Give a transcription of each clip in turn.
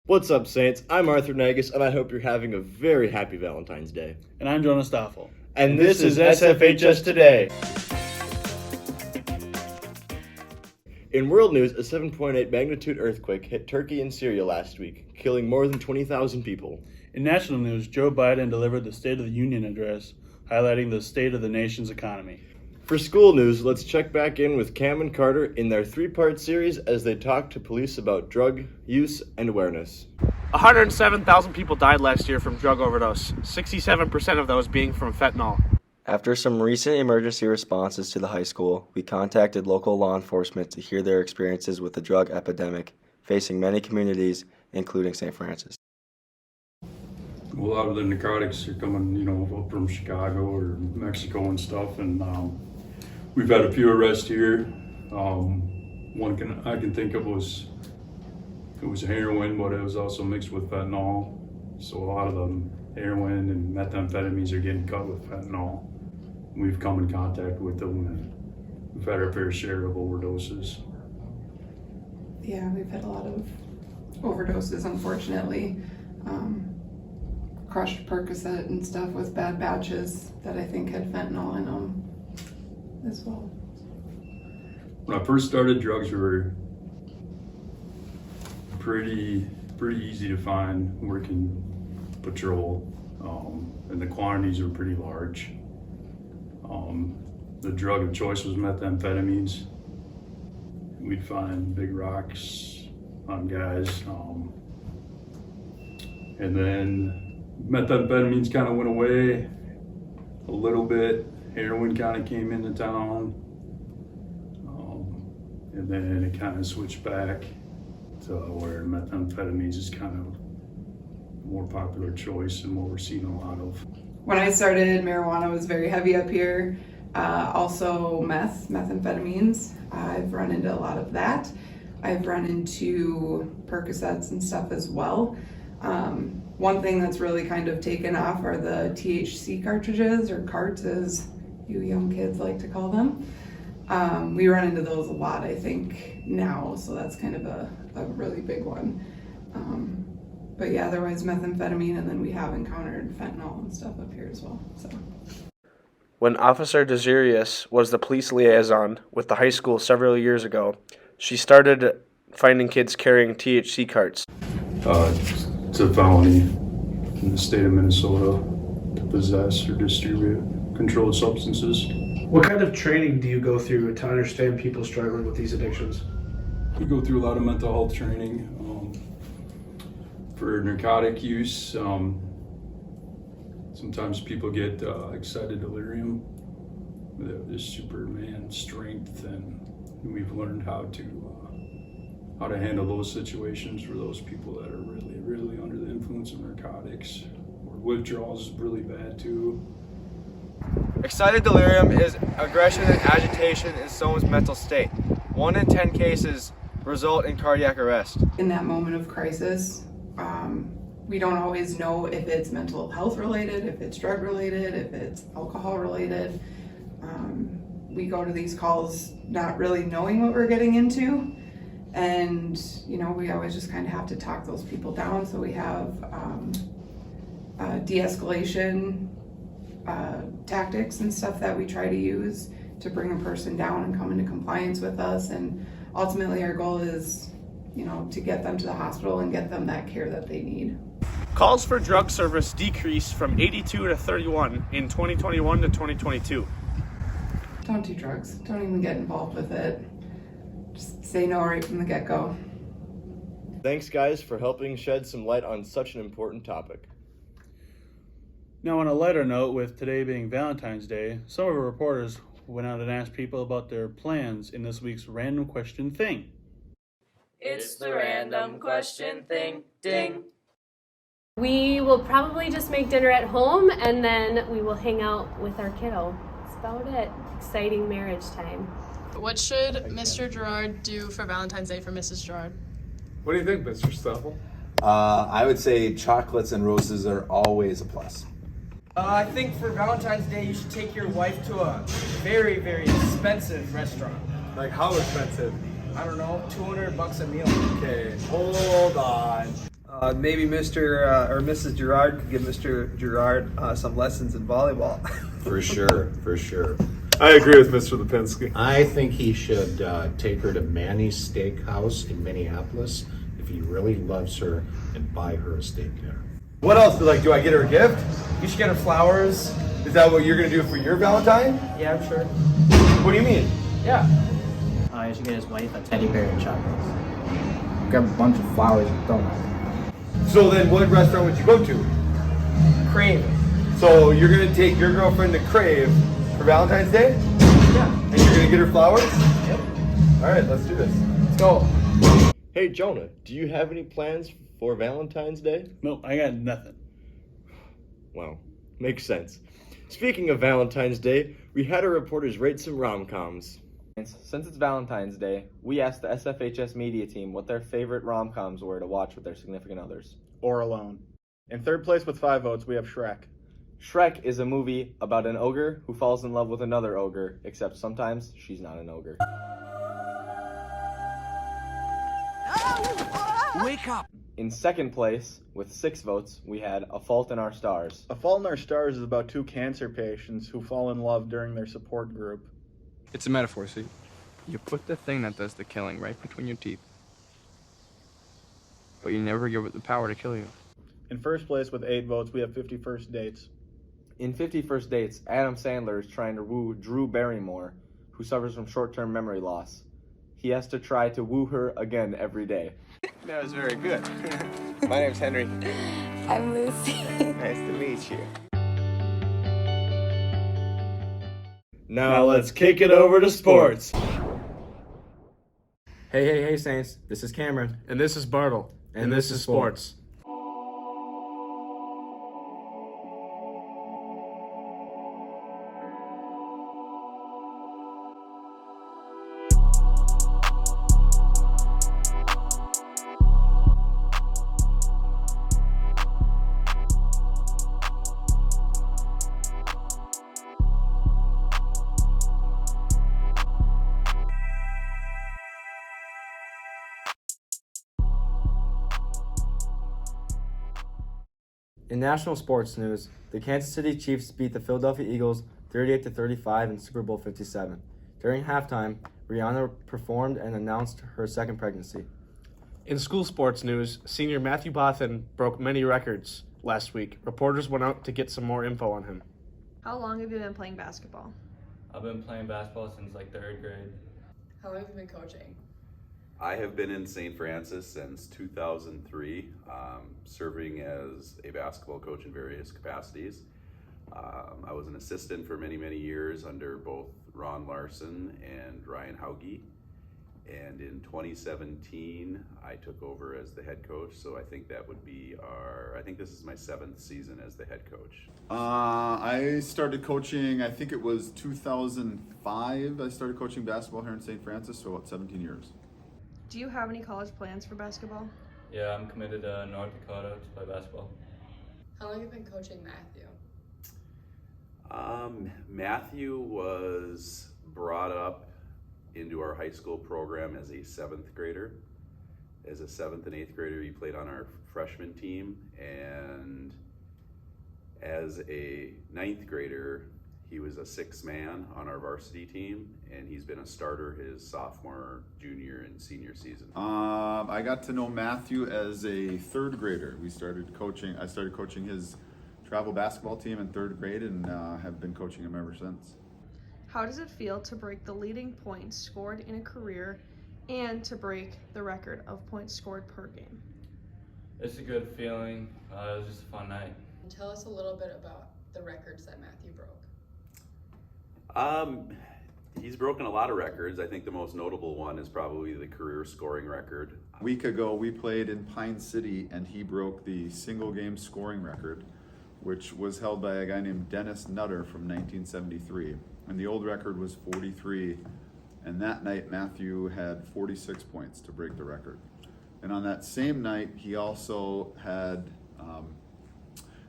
What's up, Saints? I'm Arthur Nagus, and I hope you're having a very happy Valentine's Day. And I'm Jonas Stoffel. And this is SFHS Today. In world news, a 7.8 magnitude earthquake hit Turkey and Syria last week, killing more than 20,000 people. In national news, Joe Biden delivered the State of the Union address, highlighting the state of the nation's economy. For school news, let's check back in with Cam and Carter in their three-part series as they talk to police about drug use and awareness. 107,000 people died last year from drug overdose, 67% of those being from fentanyl. After some recent emergency responses to the high school, we contacted local law enforcement to hear their experiences with the drug epidemic facing many communities, including St. Francis. A lot of the narcotics are coming, up from Chicago or Mexico and stuff, and we've had a few arrests here. One I can think of was heroin, but it was also mixed with fentanyl. So a lot of the heroin and methamphetamines are getting cut with fentanyl. We've come in contact with them, and we've had our fair share of overdoses. Yeah, we've had a lot of overdoses, unfortunately. Crushed Percocet and stuff with bad batches that I think had fentanyl in them as well. When I first started, drugs were pretty easy to find working patrol, and the quantities were pretty large. The drug of choice was methamphetamines. We'd find big rocks on guys, and then methamphetamines kind of went away a little bit. Heroin kind of came into town, and then it kind of switched back to where methamphetamines is kind of a more popular choice and what we're seeing a lot of. When I started, marijuana was very heavy up here. Also methamphetamines. I've run into a lot of that. I've run into Percocets and stuff as well. One thing that's really kind of taken off are the THC cartridges, or carts as you young kids like to call them. We run into those a lot, I think, now, so that's kind of a really big one. But yeah, otherwise methamphetamine, and then we have encountered fentanyl and stuff up here as well. So. When Officer Desirius was the police liaison with the high school several years ago, she started finding kids carrying THC carts. It's a felony in the state of Minnesota to possess or distribute controlled substances. What kind of training do you go through to understand people struggling with these addictions? We go through a lot of mental health training for narcotic use. Sometimes people get excited delirium. They have this Superman strength, and we've learned how to handle those situations for those people that are really under the influence of narcotics. Or withdrawal is really bad too. Excited delirium is aggression and agitation in someone's mental state. 1 in 10 cases result in cardiac arrest. In that moment of crisis, we don't always know if it's mental health related, if it's drug related, if it's alcohol related. We go to these calls not really knowing what we're getting into. And, we always just kind of have to talk those people down. So we have de-escalation tactics and stuff that we try to use to bring a person down and come into compliance with us. And ultimately our goal is, to get them to the hospital and get them that care that they need. Calls for drug service decreased from 82 to 31 in 2021 to 2022. Don't do drugs. Don't even get involved with it. Just say no right from the get-go. Thanks, guys, for helping shed some light on such an important topic. Now, on a lighter note, with today being Valentine's Day, some of our reporters went out and asked people about their plans in this week's Random Question Thing. It's the Random Question Thing. Ding! We will probably just make dinner at home, and then we will hang out with our kiddo. That's about it. Exciting marriage time. What should Mr. Gerard do for Valentine's Day for Mrs. Gerard? What do you think, Mr. Stoffel? I would say chocolates and roses are always a plus. I think for Valentine's Day, you should take your wife to a very, very expensive restaurant. Like how expensive? I don't know, $200 a meal. Okay, hold on. Maybe Mr. Or Mrs. Gerard could give Mr. Gerard some lessons in volleyball. For sure, for sure. I agree with Mr. Lipinski. I think he should take her to Manny's Steakhouse in Minneapolis if he really loves her and buy her a steak dinner. What else? Do I get her a gift? You should get her flowers. Is that what you're gonna do for your Valentine? Yeah, I'm sure. What do you mean? Yeah. I should get his wife a teddy bear and chocolates. Grab a bunch of flowers and throw them. So then what restaurant would you go to? Crave. So you're gonna take your girlfriend to Crave for Valentine's Day? Yeah. And you're gonna get her flowers? Yep. All right, let's do this. Let's go. Hey, Jonah, do you have any plans for Valentine's Day? Nope, I got nothing. Well, makes sense. Speaking of Valentine's Day, we had our reporters rate some rom-coms. Since it's Valentine's Day, we asked the SFHS media team what their favorite rom-coms were to watch with their significant others. Or alone. In third place with 5 votes, we have Shrek. Shrek is a movie about an ogre who falls in love with another ogre, except sometimes she's not an ogre. Wake up! In second place, with 6 votes, we had A Fault in Our Stars. A Fault in Our Stars is about 2 cancer patients who fall in love during their support group. It's a metaphor, see? You put the thing that does the killing right between your teeth, but you never give it the power to kill you. In first place with 8 votes, we have 50 First Dates. In 50 First Dates, Adam Sandler is trying to woo Drew Barrymore, who suffers from short-term memory loss. He has to try to woo her again every day. That was very good. My name's Henry. I'm Lucy. Nice to meet you. Now let's kick it over to sports. Hey, Saints. This is Cameron. And this is Bartle. And this is sports. In national sports news, the Kansas City Chiefs beat the Philadelphia Eagles 38-35 in Super Bowl 57. During halftime, Rihanna performed and announced her second pregnancy. In school sports news, senior Matthew Bothan broke many records last week. Reporters went out to get some more info on him. How long have you been playing basketball? I've been playing basketball since like 3rd grade. How long have you been coaching? I have been in St. Francis since 2003, serving as a basketball coach in various capacities. I was an assistant for many, many years under both Ron Larson and Ryan Hauge. And in 2017, I took over as the head coach. So I think that would be I think this is my 7th season as the head coach. I started coaching, I think it was 2005. I started coaching basketball here in St. Francis, so about 17 years. Do you have any college plans for basketball? Yeah, I'm committed to North Dakota to play basketball. How long have you been coaching Matthew? Matthew was brought up into our high school program as a 7th grader. As a 7th and 8th grader, he played on our freshman team, and as a 9th grader, he was a 6th man on our varsity team, and he's been a starter his sophomore, junior, and senior season. I got to know Matthew as a 3rd grader. I started coaching his travel basketball team in 3rd grade and have been coaching him ever since. How does it feel to break the leading points scored in a career and to break the record of points scored per game? It's a good feeling. It was just a fun night. Tell us a little bit about the records that Matthew broke. He's broken a lot of records. I think the most notable one is probably the career scoring record. A week ago, we played in Pine City, and he broke the single game scoring record, which was held by a guy named Dennis Nutter from 1973. And the old record was 43. And that night, Matthew had 46 points to break the record. And on that same night, he also had,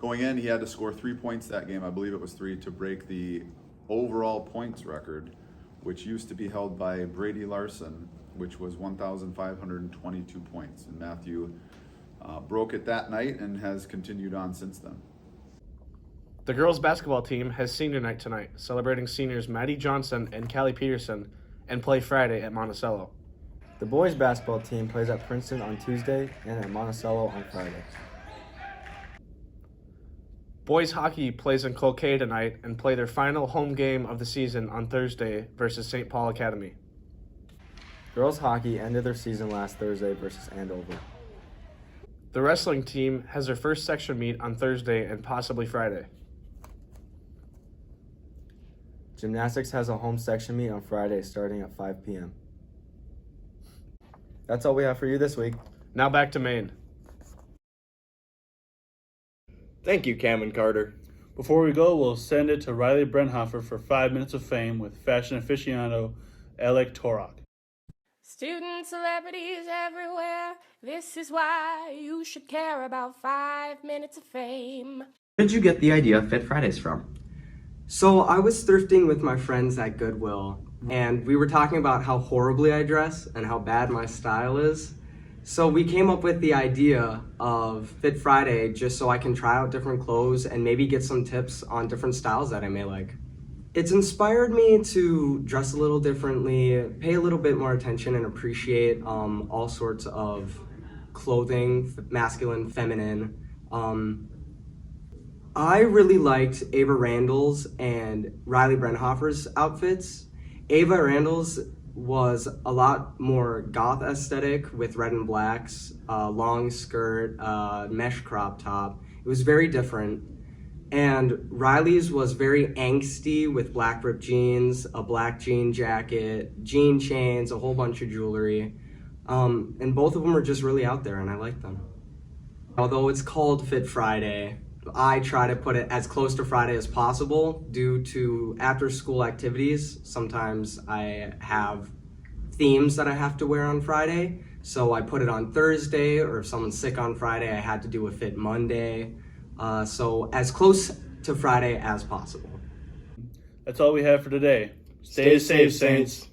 going in, he had to score 3 points that game. I believe it was 3 to break the overall points record, which used to be held by Brady Larson, which was 1,522 points. And Matthew Broke it that night and has continued on since then. The girls' basketball team has senior night tonight, celebrating seniors Maddie Johnson and Callie Peterson, and play Friday at Monticello. The boys' basketball team plays at Princeton on Tuesday and at Monticello on Friday. Boys hockey plays in Cloquet tonight and play their final home game of the season on Thursday versus St. Paul Academy. Girls' hockey ended their season last Thursday versus Andover. The wrestling team has their first section meet on Thursday and possibly Friday. Gymnastics has a home section meet on Friday starting at 5 p.m. That's all we have for you this week. Now back to Maine. Thank you, Cam and Carter. Before we go, we'll send it to Riley Brenhofer for 5 minutes of fame with fashion aficionado Alec Torok. Student celebrities everywhere, this is why you should care about 5 minutes of fame. Where did you get the idea of Fit Fridays from? So I was thrifting with my friends at Goodwill, and we were talking about how horribly I dress and how bad my style is. So we came up with the idea of Fit Friday just so I can try out different clothes and maybe get some tips on different styles that I may like. It's inspired me to dress a little differently, pay a little bit more attention and appreciate all sorts of clothing, masculine, feminine. I really liked Ava Randall's and Riley Brenhofer's outfits. Ava Randall's was a lot more goth aesthetic with red and blacks, long skirt, mesh crop top. It was very different. And Riley's was very angsty with black ripped jeans, a black jean jacket, jean chains, a whole bunch of jewelry. And both of them are just really out there and I like them. Although it's called Fit Friday, I try to put it as close to Friday as possible due to after school activities. Sometimes I have themes that I have to wear on Friday. So I put it on Thursday, or if someone's sick on Friday, I had to do a Fit Monday. So as close to Friday as possible. That's all we have for today. Stay safe, Saints.